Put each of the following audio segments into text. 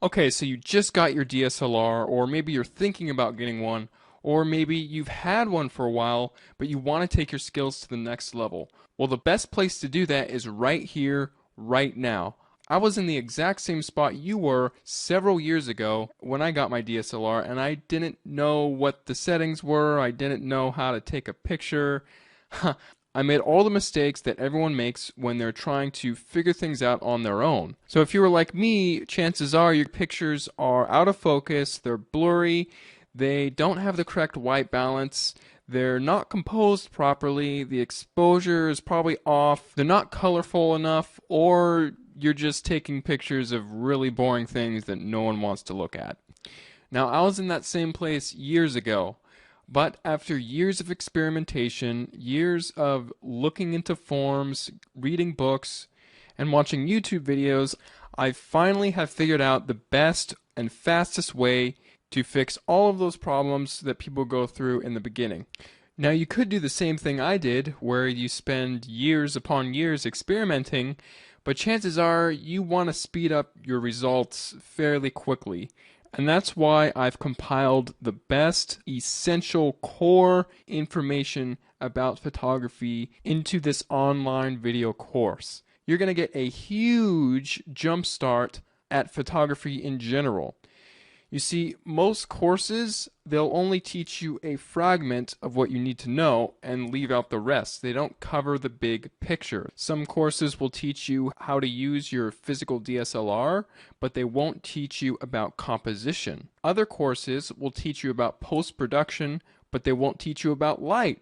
Okay, so you just got your DSLR, or maybe you're thinking about getting one, or maybe you've had one for a while, but you want to take your skills to the next level. Well, the best place to do that is right here, right now. I was in the exact same spot you were several years ago when I got my DSLR, and I didn't know what the settings were, I didn't know how to take a picture. I made all the mistakes that everyone makes when they're trying to figure things out on their own. So if you were like me, chances are your pictures are out of focus, they're blurry, they don't have the correct white balance, they're not composed properly, the exposure is probably off, they're not colorful enough, or you're just taking pictures of really boring things that no one wants to look at. Now, I was in that same place years ago. But after years of experimentation, years of looking into forums, reading books, and watching YouTube videos, I finally have figured out the best and fastest way to fix all of those problems that people go through in the beginning. Now, you could do the same thing I did, where you spend years upon years experimenting, but chances are you want to speed up your results fairly quickly. And that's why I've compiled the best essential core information about photography into this online video course. You're going to get a huge jump start at photography in general. You see, most courses, they'll only teach you a fragment of what you need to know and leave out the rest. They don't cover the big picture. Some courses will teach you how to use your physical DSLR, but they won't teach you about composition. Other courses will teach you about post-production, but they won't teach you about light.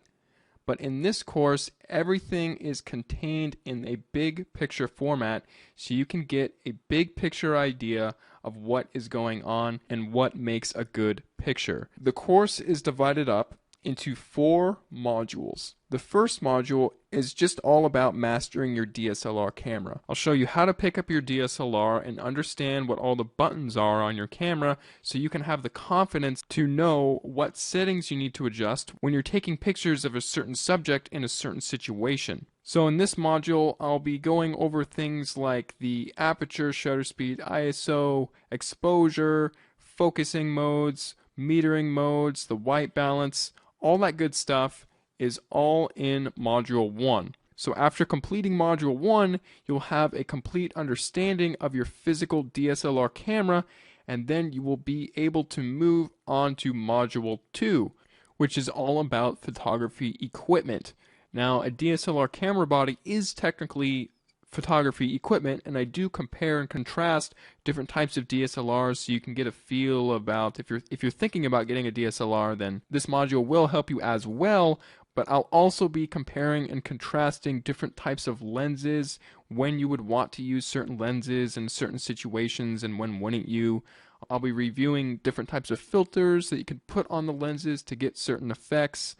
But in this course, everything is contained in a big picture format, so you can get a big picture idea of what is going on and what makes a good picture. The course is divided up into 4 modules. The first module is just all about mastering your DSLR camera. I'll show you how to pick up your DSLR and understand what all the buttons are on your camera so you can have the confidence to know what settings you need to adjust when you're taking pictures of a certain subject in a certain situation. So in this module, I'll be going over things like the aperture, shutter speed, ISO, exposure, focusing modes, metering modes, the white balance, all that good stuff is all in Module 1. So after completing Module 1, you'll have a complete understanding of your physical DSLR camera, and then you will be able to move on to Module 2, which is all about photography equipment. Now, a DSLR camera body is technically photography equipment, and I do compare and contrast different types of DSLRs so you can get a feel about if you're thinking about getting a DSLR, then this module will help you as well. But I'll also be comparing and contrasting different types of lenses, when you would want to use certain lenses in certain situations and when wouldn't you. I'll be reviewing different types of filters that you can put on the lenses to get certain effects,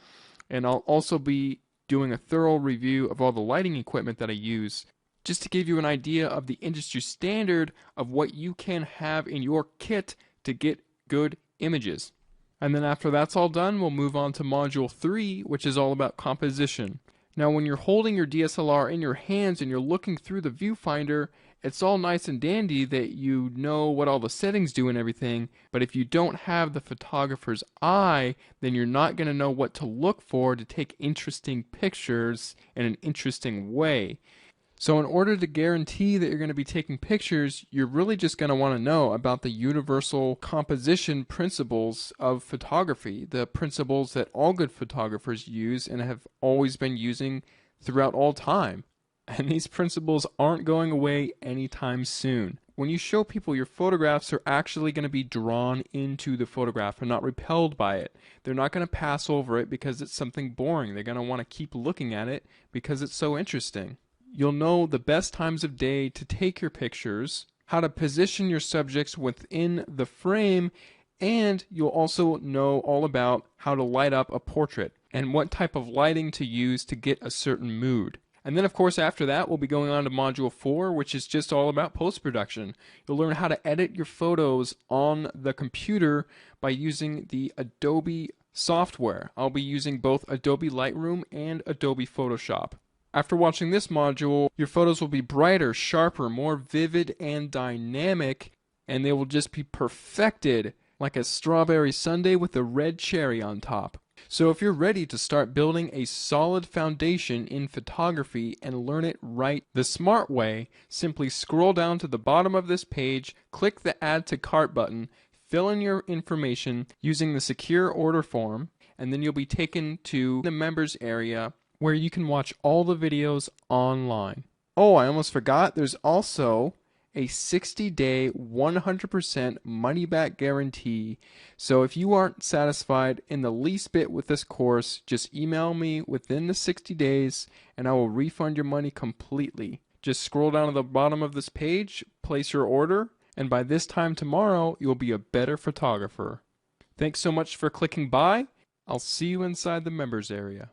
and I'll also be doing a thorough review of all the lighting equipment that I use, just to give you an idea of the industry standard of what you can have in your kit to get good images. And then after that's all done, we'll move on to Module 3, which is all about composition. Now, when you're holding your DSLR in your hands and you're looking through the viewfinder, it's all nice and dandy that you know what all the settings do and everything, but if you don't have the photographer's eye, then you're not going to know what to look for to take interesting pictures in an interesting way. So in order to guarantee that you're going to be taking pictures, you're really just going to want to know about the universal composition principles of photography, the principles that all good photographers use and have always been using throughout all time. And these principles aren't going away anytime soon. When you show people your photographs, they're actually going to be drawn into the photograph and not repelled by it. They're not going to pass over it because it's something boring. They're going to want to keep looking at it because it's so interesting. You'll know the best times of day to take your pictures, how to position your subjects within the frame, and you'll also know all about how to light up a portrait and what type of lighting to use to get a certain mood. And then, of course, after that, we'll be going on to Module 4, which is just all about post-production. You'll learn how to edit your photos on the computer by using the Adobe software. I'll be using both Adobe Lightroom and Adobe Photoshop. After watching this module, your photos will be brighter, sharper, more vivid, and dynamic, and they will just be perfected like a strawberry sundae with a red cherry on top. So if you're ready to start building a solid foundation in photography and learn it right the smart way, simply scroll down to the bottom of this page, click the Add to Cart button, fill in your information using the secure order form, and then you'll be taken to the members area where you can watch all the videos online. Oh, I almost forgot, there's also a 60-day 100% money back guarantee. So if you aren't satisfied in the least bit with this course, just email me within the 60 days and I will refund your money completely. Just scroll down to the bottom of this page, place your order, and by this time tomorrow, you'll be a better photographer. Thanks so much for clicking by. I'll see you inside the members area.